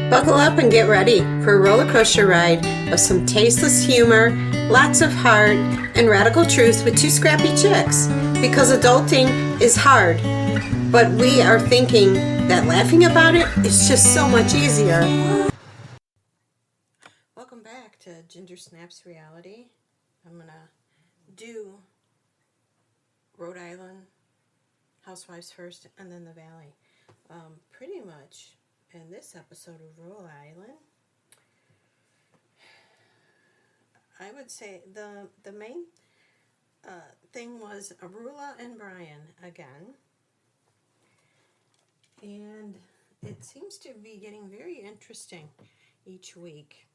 Buckle up and get ready for a roller coaster ride of some tasteless humor, lots of heart, and radical truth with two scrappy chicks. Because adulting is hard, but we are thinking that laughing about it is just so much easier. Welcome back to Ginger Snaps Reality. I'm going to do Rhode Island Housewives first and then the Valley. Pretty much in this episode of Rhode Island, I would say the main thing was Rulla and Brian again. And it seems to be getting very interesting each week.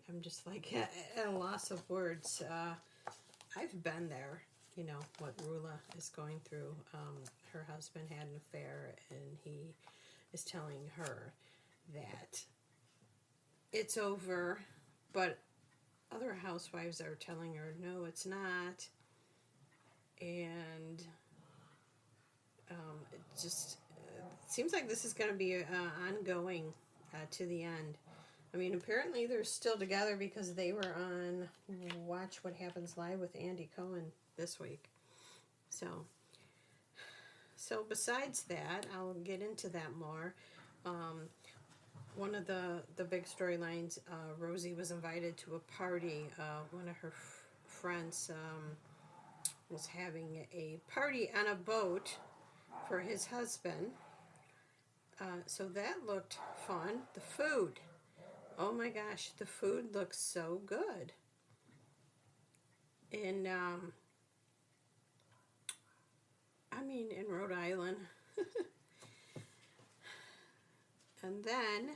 I'm just like at a loss of words. I've been there, you know, what Rulla is going through. Her husband had an affair, and he is telling her that it's over, but other housewives are telling her, no, it's not. And it just seems like this is going to be ongoing to the end. I mean, apparently they're still together because they were on Watch What Happens Live with Andy Cohen this week. So besides that, I'll get into that more. One of the big storylines, Rosie was invited to a party. One of her friends was having a party on a boat for his husband. So that looked fun. The food. Oh my gosh, the food looks so good. And, I mean, in Rhode Island. And then,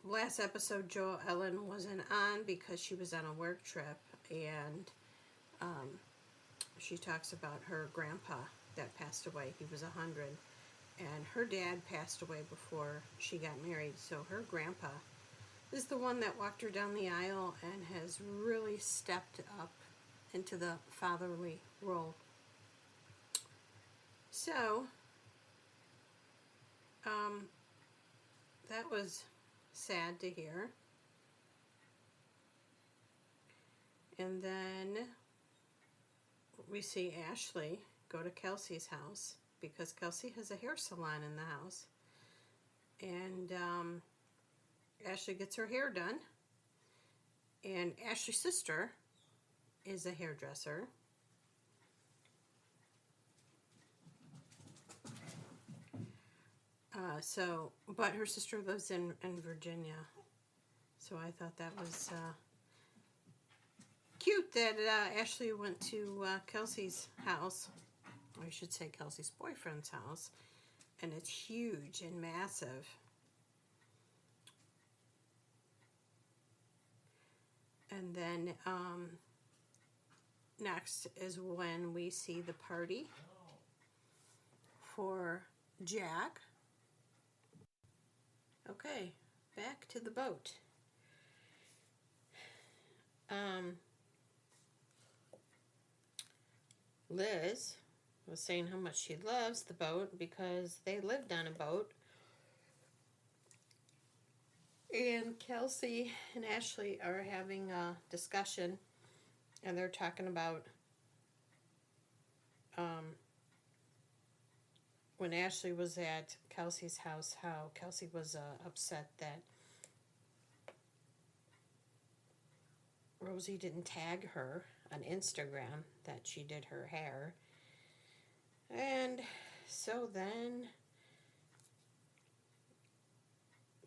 last episode, Ellen wasn't on because she was on a work trip. And she talks about her grandpa that passed away. He was 100. And her dad passed away before she got married. So her grandpa is the one that walked her down the aisle and has really stepped up into the fatherly role. So, that was sad to hear. And then we see Ashley go to Kelsey's house because Kelsey has a hair salon in the house. And Ashley gets her hair done. And Ashley's sister is a hairdresser. But her sister lives in Virginia. So I thought that was cute that Ashley went to Kelsey's house. Or I should say Kelsey's boyfriend's house. And it's huge and massive. And then next is when we see the party for Jack. Okay, back to the boat. Liz was saying how much she loves the boat because they lived on a boat. And Kelsey and Ashley are having a discussion, and they're talking about when Ashley was at Kelsey's house, how Kelsey was upset that Rosie didn't tag her on Instagram that she did her hair. And so then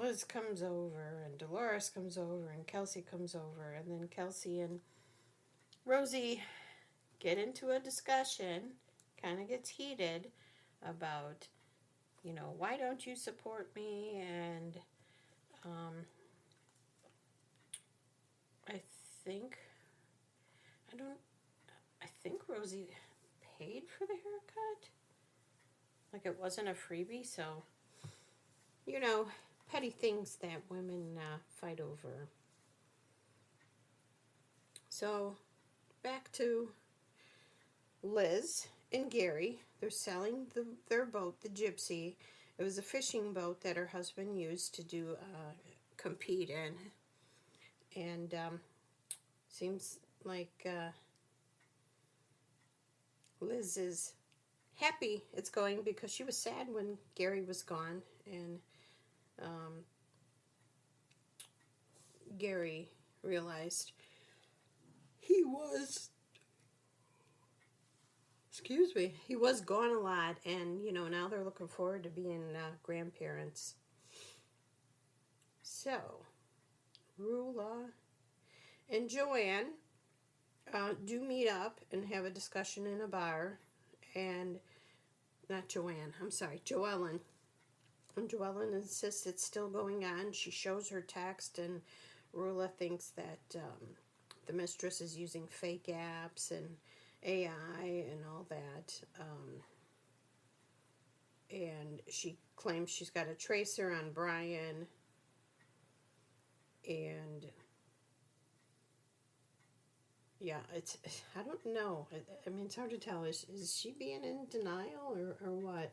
Liz comes over, and Dolores comes over, and Kelsey comes over, and then Kelsey and Rosie get into a discussion, kind of gets heated about, you know, why don't you support me? And I think Rosie paid for the haircut. Like it wasn't a freebie, so, you know, petty things that women fight over. So, back to Liz and Gary. They're selling their boat, the Gypsy. It was a fishing boat that her husband used to do compete in, and seems like Liz is happy it's going because she was sad when Gary was gone, and Gary realized he was, he was gone a lot, and now they're looking forward to being grandparents. So, Rulla and Joanne do meet up and have a discussion in a bar, and not Joanne, I'm sorry, Joellen. And Joellen insists it's still going on. She shows her text, and Rulla thinks that the mistress is using fake apps and AI and all that. And she claims she's got a tracer on Brian. And yeah, I don't know. I mean, it's hard to tell. Is she being in denial or what?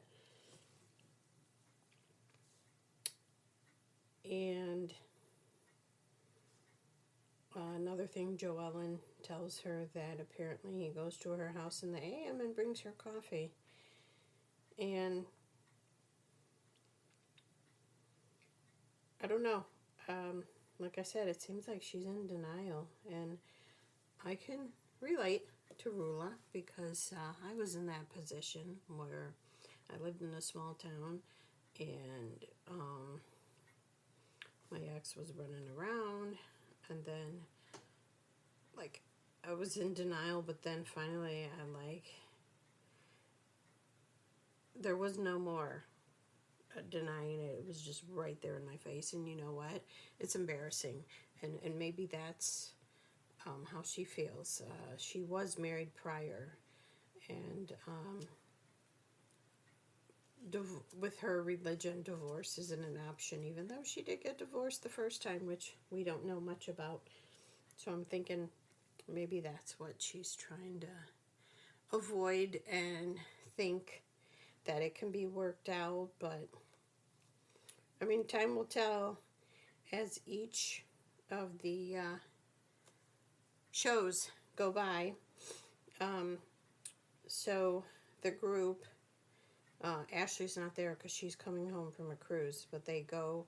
And another thing, Joellen tells her that apparently he goes to her house in the AM and brings her coffee. And I don't know. Like I said, it seems like she's in denial. And I can relate to Rulla because I was in that position where I lived in a small town, and my ex was running around, and then like I was in denial, but then finally there was no more denying it. It was just right there in my face, and you know what? It's embarrassing, and maybe that's how she feels. She was married prior, and with her religion, divorce isn't an option, even though she did get divorced the first time, which we don't know much about. So I'm thinking maybe that's what she's trying to avoid, and think that it can be worked out. But I mean, time will tell as each of the shows go by. So the group, Ashley's not there because she's coming home from a cruise, but they go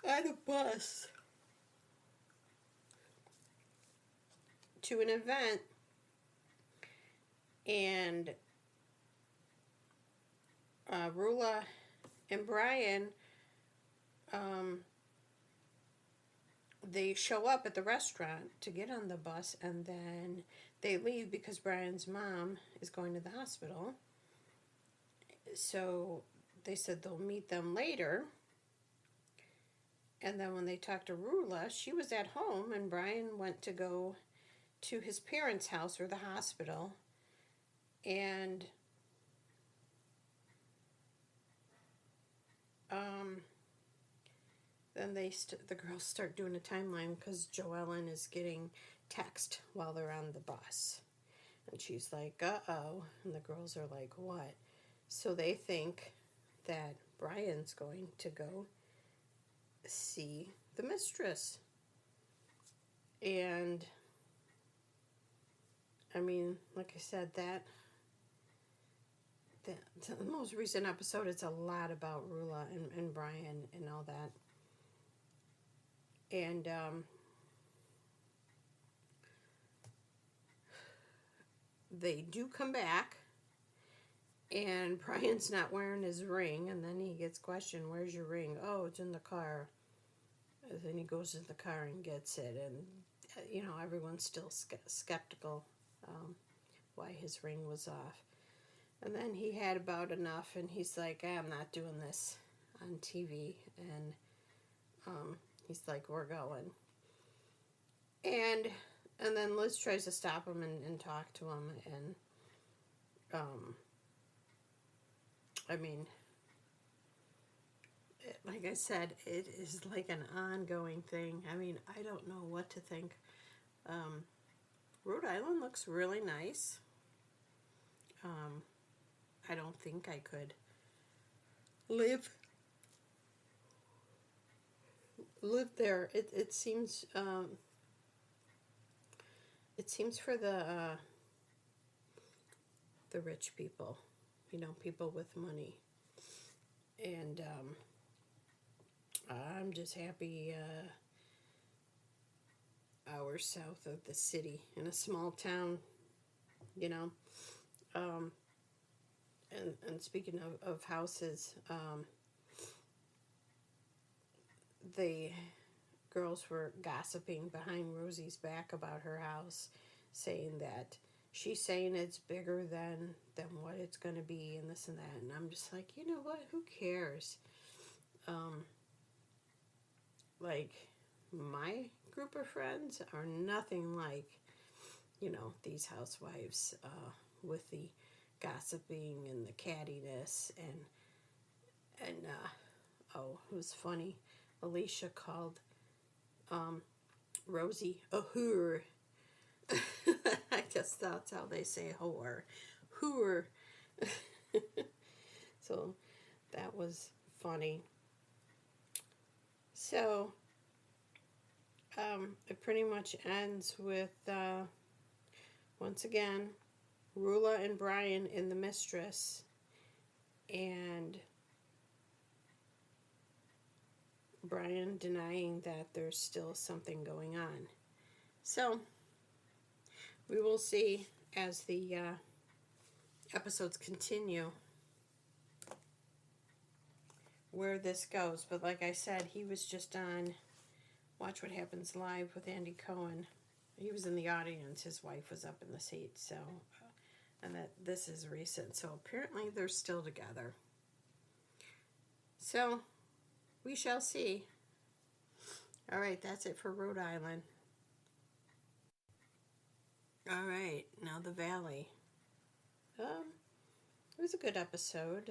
on a bus to an event, and Rulla and Brian, they show up at the restaurant to get on the bus, and then they leave because Brian's mom is going to the hospital. So they said they'll meet them later. And then when they talked to Rulla, she was at home, and Brian went to go to his parents' house or the hospital. And then the girls start doing a timeline because Joellen is getting text while they're on the bus. And she's like, uh-oh. And the girls are like, what? So they think that Brian's going to go see the mistress. And I mean, like I said, the most recent episode, it's a lot about Rulla and Brian and all that. And they do come back, and Brian's not wearing his ring, and then he gets questioned, where's your ring? Oh, it's in the car. And then he goes to the car and gets it, and everyone's still skeptical why his ring was off. And then he had about enough, and he's like, I'm not doing this on TV. And he's like, we're going. And then Liz tries to stop him and talk to him. And, I mean, like I said, it is like an ongoing thing. I mean, I don't know what to think. Rhode Island looks really nice. I don't think I could live there. It seems for the rich people, people with money, and I'm just happy hours south of the city in a small town, you know. Um, and speaking of houses, the girls were gossiping behind Rosie's back about her house, saying that she's saying it's bigger than what it's going to be and this and that. And I'm just like, you know what? Who cares? Like, my group of friends are nothing like, these housewives with the gossiping and the cattiness and oh, it was funny. Alicia called Rosie a whore. I guess that's how they say whore. Whore. So that was funny. So it pretty much ends with once again Rulla and Brian in the mistress, and Brian denying that there's still something going on. So we will see as the episodes continue where this goes. But like I said, he was just on Watch What Happens Live with Andy Cohen. He was in the audience. His wife was up in the seat. So, and that this is recent. So apparently they're still together. So we shall see. All right, that's it for Rhode Island. All right, now the Valley. It was a good episode.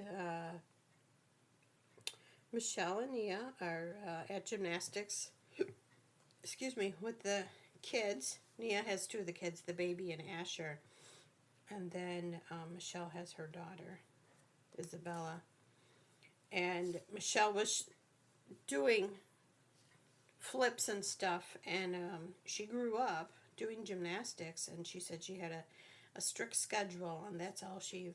Michelle and Nia are at gymnastics. Excuse me, with the kids. Nia has two of the kids, the baby and Asher. And then Michelle has her daughter, Isabella. And Michelle was doing flips and stuff, and she grew up doing gymnastics, and she said she had a strict schedule, and that's all she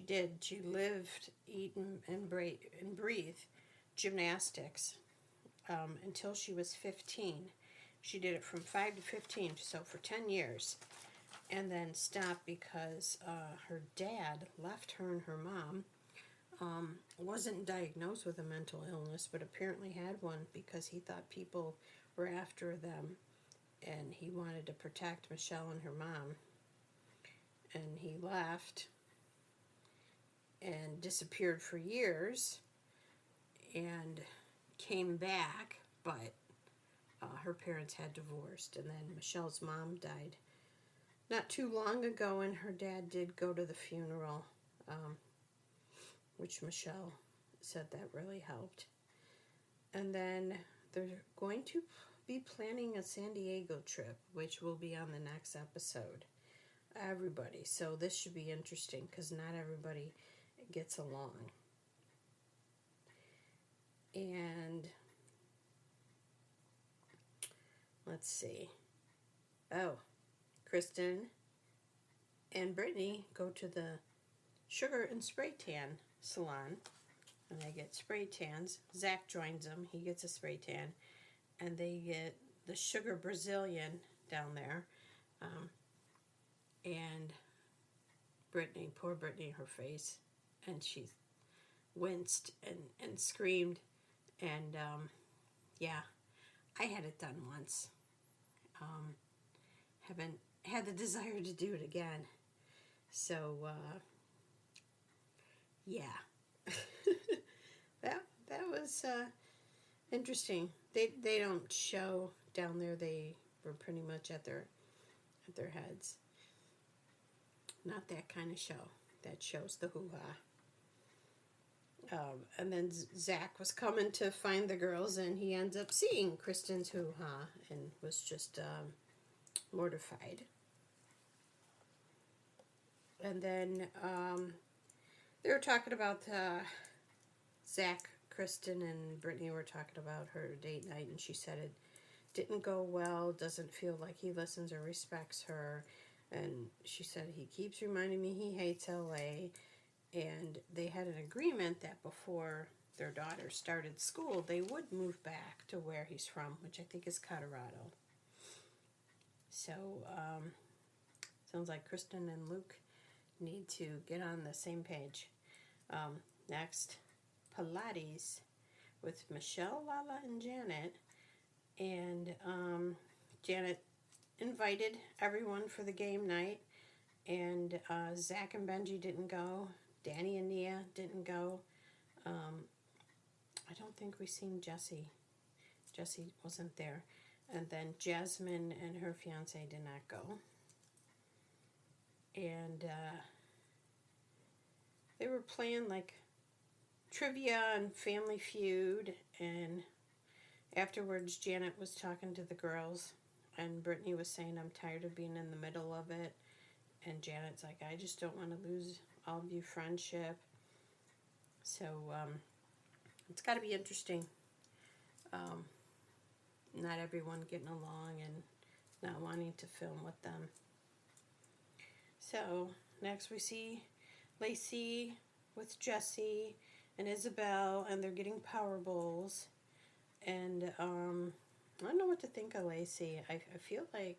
did. She lived, eat, and breathe gymnastics until she was 15. She did it from 5 to 15, so for 10 years, and then stopped because her dad left her and her mom. Wasn't diagnosed with a mental illness, but apparently had one because he thought people were after them, and he wanted to protect Michelle and her mom. And he left and disappeared for years and came back, but her parents had divorced, and then Michelle's mom died not too long ago, and her dad did go to the funeral, which Michelle said that really helped. And then they're going to be planning a San Diego trip, which will be on the next episode. Everybody. So this should be interesting because not everybody gets along. And let's see. Oh, Kristen and Brittany go to the sugar and spray tan salon, and they get spray tans. Zach joins them. He gets a spray tan, and they get the sugar Brazilian down there. And Brittany, poor Brittany, her face, and she winced and screamed. And yeah, I had it done once. Haven't had the desire to do it again. So yeah, that was interesting. They don't show down there. They were pretty much at their heads. Not that kind of show. That shows the hoo-ha. And then Zach was coming to find the girls, and he ends up seeing Kristen's hoo-ha and was just mortified. And then they were talking about Zach, Kristen, and Brittany were talking about her date night, and she said it didn't go well, doesn't feel like he listens or respects her. And she said he keeps reminding me he hates LA. And they had an agreement that before their daughter started school, they would move back to where he's from, which I think is Colorado. So, sounds like Kristen and Luke need to get on the same page. Next, Pilates with Michelle, Lala, and Janet. And Janet invited everyone for the game night. And Zach and Benji didn't go. Danny and Nia didn't go. I don't think we seen Jessie. Jessie wasn't there. And then Jasmine and her fiance did not go. And they were playing like trivia and Family Feud. And afterwards, Janet was talking to the girls. And Brittany was saying, I'm tired of being in the middle of it. And Janet's like, I just don't want to lose all of you friendship. So, it's got to be interesting. Not everyone getting along and not wanting to film with them. So, next we see Lacey with Jesse and Isabel, and they're getting Power Bowls. And, I don't know what to think of Lacey. I feel like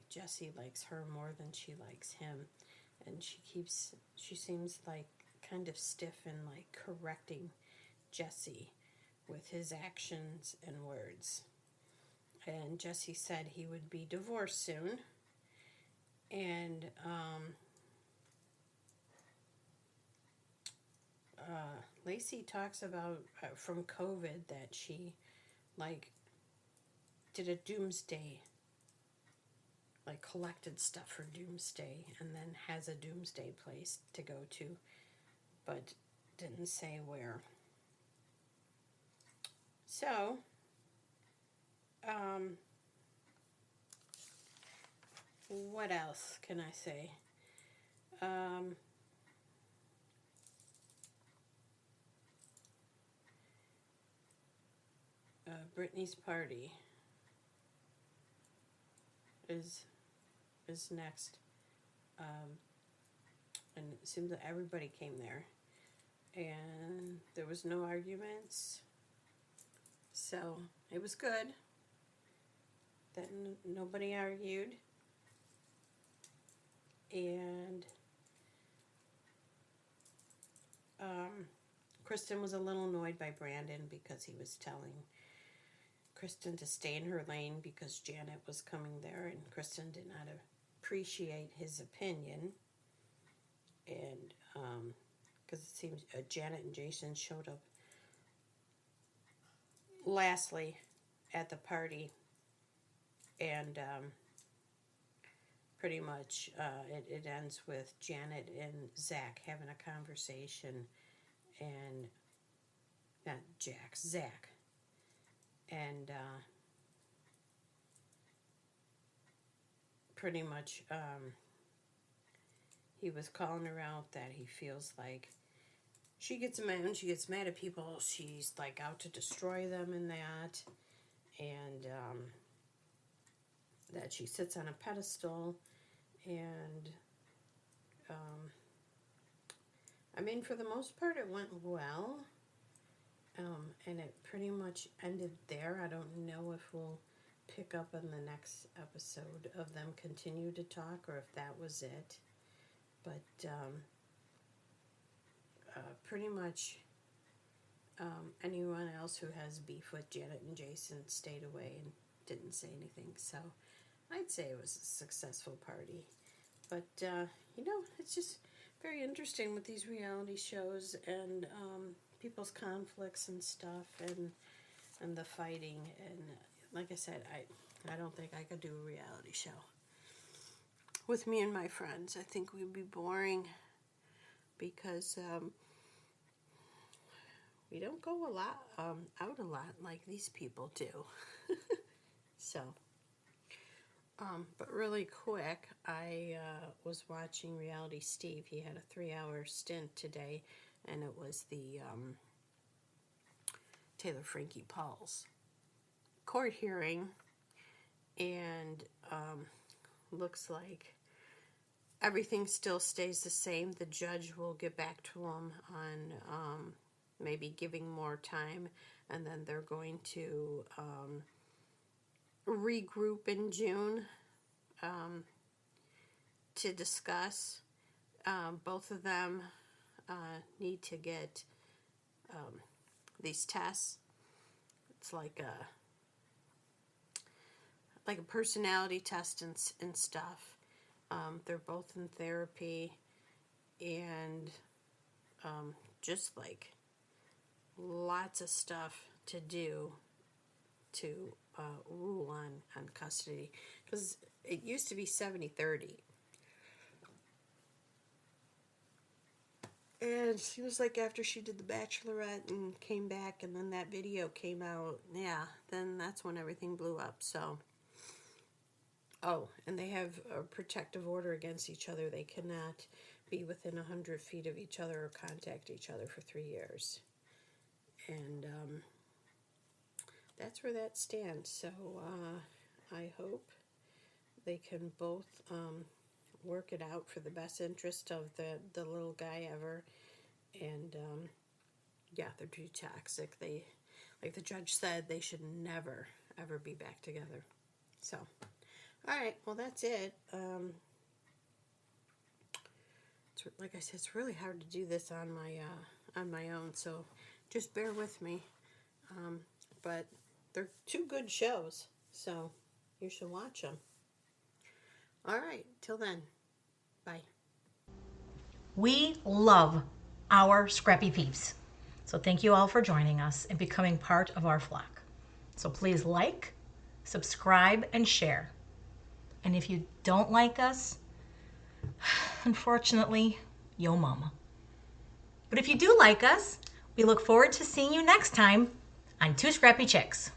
Jessie likes her more than she likes him. And she seems like kind of stiff and like correcting Jesse with his actions and words. And Jesse said he would be divorced soon. And Lacey talks about from COVID that she like did a doomsday, like collected stuff for doomsday, and then has a doomsday place to go to, but didn't say where. So, what else can I say? Brittany's party is next. And it seems that everybody came there. And there was no arguments. So, it was good that nobody argued. And Kristen was a little annoyed by Brandon because he was telling Kristen to stay in her lane because Janet was coming there, and Kristen did not appreciate his opinion. And because it seems Janet and Jason showed up lastly at the party, and pretty much it ends with Janet and Zach having a conversation, and not Zach, and pretty much he was calling her out that he feels like she gets mad when she gets mad at people. She's like out to destroy them and that. And that she sits on a pedestal. And I mean, for the most part, it went well. And it pretty much ended there. I don't know if we'll pick up in the next episode of them continue to talk or if that was it. But pretty much anyone else who has beef with Janet and Jason stayed away and didn't say anything. So I'd say it was a successful party. But, it's just very interesting with these reality shows and people's conflicts and stuff and the fighting. And like I said, I don't think I could do a reality show with me and my friends. I think we'd be boring because we don't go out a lot like these people do. So, But really quick, I was watching Reality Steve. He had a 3-hour stint today, and it was the Taylor Frankie Paul's court hearing, and looks like everything still stays the same. The judge will get back to him on maybe giving more time, and then they're going to regroup in June to discuss. Both of them need to get these tests. It's like a personality test and stuff. They're both in therapy, and just like lots of stuff to do to rule on custody, because it used to be 70-30. And it seems like after she did The Bachelorette and came back, and then that video came out, yeah, then that's when everything blew up. So, oh, and they have a protective order against each other. They cannot be within 100 feet of each other or contact each other for 3 years. And that's where that stands. So I hope they can both work it out for the best interest of the little guy ever. And yeah, they're too toxic. They, like the judge said, they should never ever be back together. So, all right, well, that's it. It's, like I said, it's really hard to do this on my own, so just bear with me. But they're two good shows, so you should watch them. All right, till then, bye. We love our scrappy peeps. So thank you all for joining us and becoming part of our flock. So please like, subscribe, and share. And if you don't like us, unfortunately, yo mama. But if you do like us, we look forward to seeing you next time on Two Scrappy Chicks.